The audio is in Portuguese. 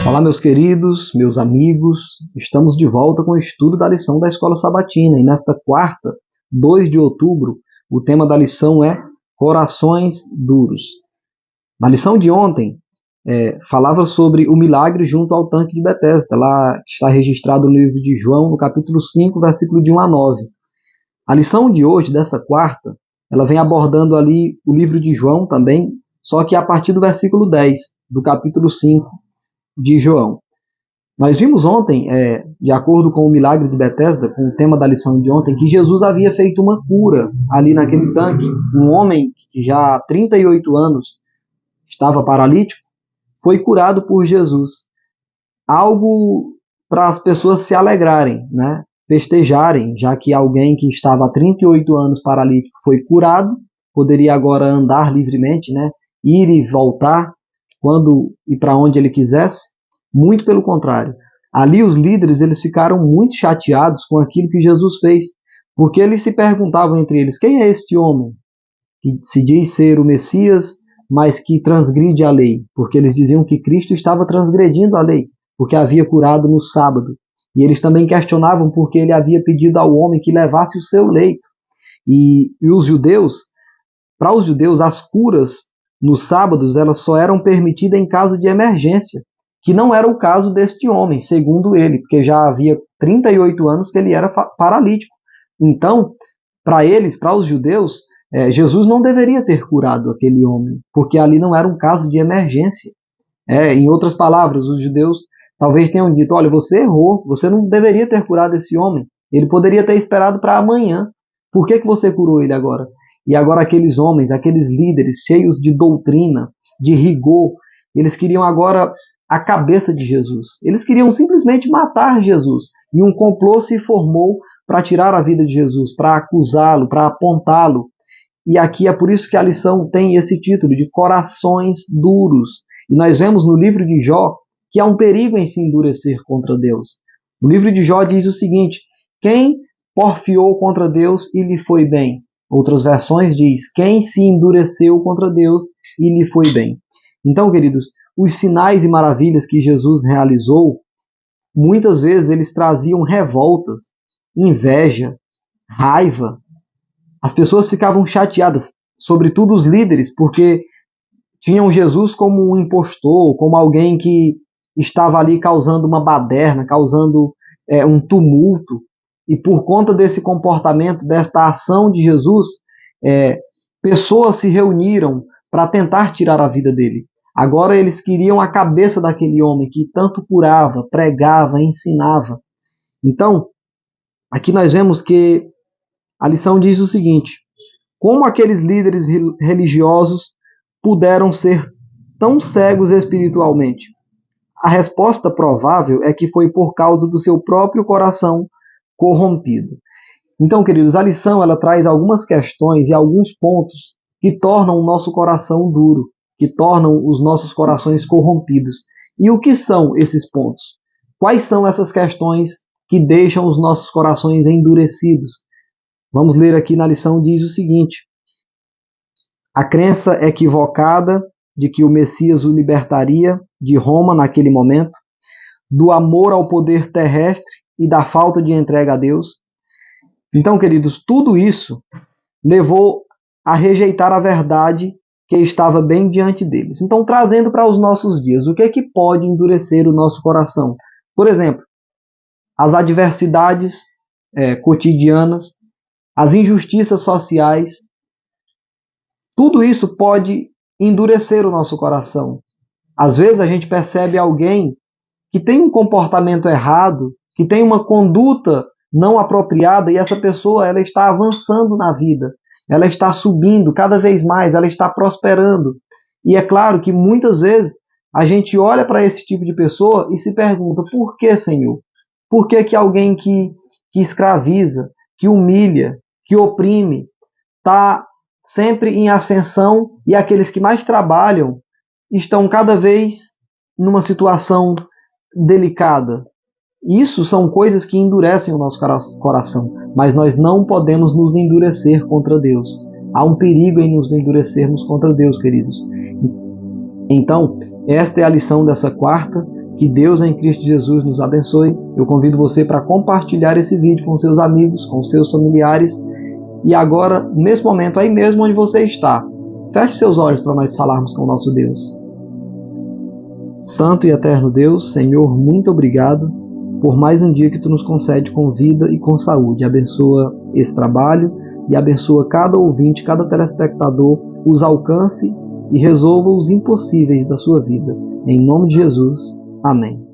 Olá, meus queridos, meus amigos, estamos de volta com o estudo da lição da Escola Sabatina e nesta quarta, 2 de outubro, o tema da lição é Corações Duros. Na lição de ontem, falava sobre o milagre junto ao tanque de Betesda, lá que está registrado no livro de João, no capítulo 5, versículo de 1 a 9. A lição de hoje, dessa quarta, ela vem abordando ali o livro de João também, só que a partir do versículo 10, do capítulo 5, de João. Nós vimos ontem, de acordo com o milagre de Betesda, com o tema da lição de ontem, que Jesus havia feito uma cura ali naquele tanque. Um homem que já há 38 anos estava paralítico, foi curado por Jesus. Algo para as pessoas se alegrarem, né? Festejarem, já que alguém que estava há 38 anos paralítico foi curado, poderia agora andar livremente, né? Ir e voltar quando e para onde ele quisesse. Muito pelo contrário. Ali os líderes eles ficaram muito chateados com aquilo que Jesus fez, porque eles se perguntavam entre eles: quem é este homem que se diz ser o Messias, mas que transgride a lei? Porque eles diziam que Cristo estava transgredindo a lei, porque havia curado no sábado. E eles também questionavam porque ele havia pedido ao homem que levasse o seu leito. E os judeus, para os judeus, as curas nos sábados elas só eram permitidas em caso de emergência, que não era o caso deste homem, segundo ele, porque já havia 38 anos que ele era paralítico. Então, para eles, para os judeus, Jesus não deveria ter curado aquele homem, porque ali não era um caso de emergência. Em outras palavras, os judeus talvez tenham dito: olha, você errou, você não deveria ter curado esse homem, ele poderia ter esperado para amanhã, por que você curou ele agora? E agora aqueles homens, aqueles líderes cheios de doutrina, de rigor, eles queriam agora a cabeça de Jesus. Eles queriam simplesmente matar Jesus. E um complô se formou para tirar a vida de Jesus, para acusá-lo, para apontá-lo. E aqui é por isso que a lição tem esse título de Corações Duros. E nós vemos no livro de Jó que há um perigo em se endurecer contra Deus. O livro de Jó diz o seguinte: quem porfiou contra Deus e lhe foi bem? Outras versões diz: quem se endureceu contra Deus e lhe foi bem. Então, queridos, os sinais e maravilhas que Jesus realizou, muitas vezes eles traziam revoltas, inveja, raiva. As pessoas ficavam chateadas, sobretudo os líderes, porque tinham Jesus como um impostor, como alguém que estava ali causando uma baderna, causando um tumulto. E por conta desse comportamento, desta ação de Jesus, pessoas se reuniram para tentar tirar a vida dele. Agora eles queriam a cabeça daquele homem que tanto curava, pregava, ensinava. Então, aqui nós vemos que a lição diz o seguinte: como aqueles líderes religiosos puderam ser tão cegos espiritualmente? A resposta provável é que foi por causa do seu próprio coração corrompido. Então, queridos, a lição ela traz algumas questões e alguns pontos que tornam o nosso coração duro, que tornam os nossos corações corrompidos. E o que são esses pontos? Quais são essas questões que deixam os nossos corações endurecidos? Vamos ler aqui na lição, diz o seguinte: a crença equivocada de que o Messias o libertaria de Roma naquele momento, do amor ao poder terrestre e da falta de entrega a Deus. Então, queridos, tudo isso levou a rejeitar a verdade que estava bem diante deles. Então, trazendo para os nossos dias, o que é que pode endurecer o nosso coração? Por exemplo, as adversidades cotidianas, as injustiças sociais, tudo isso pode endurecer o nosso coração. Às vezes a gente percebe alguém que tem um comportamento errado, que tem uma conduta não apropriada, e essa pessoa ela está avançando na vida. Ela está subindo cada vez mais, ela está prosperando. E é claro que muitas vezes a gente olha para esse tipo de pessoa e se pergunta: por que, Senhor? Por que alguém que escraviza, que humilha, que oprime, está sempre em ascensão, e aqueles que mais trabalham estão cada vez numa situação delicada? Isso são coisas que endurecem o nosso coração, mas nós não podemos nos endurecer contra Deus. Há um perigo em nos endurecermos contra Deus, queridos. Então, esta é a lição dessa quarta, Que Deus em Cristo Jesus nos abençoe. Eu convido você para compartilhar esse vídeo com seus amigos, com seus familiares. E agora, nesse momento, aí mesmo onde você está, feche seus olhos para nós falarmos com o nosso Deus. Santo e eterno Deus, Senhor, muito obrigado por mais um dia que Tu nos concede com vida e com saúde. Abençoa esse trabalho e abençoa cada ouvinte, cada telespectador, os alcance e resolva os impossíveis da sua vida. Em nome de Jesus, amém.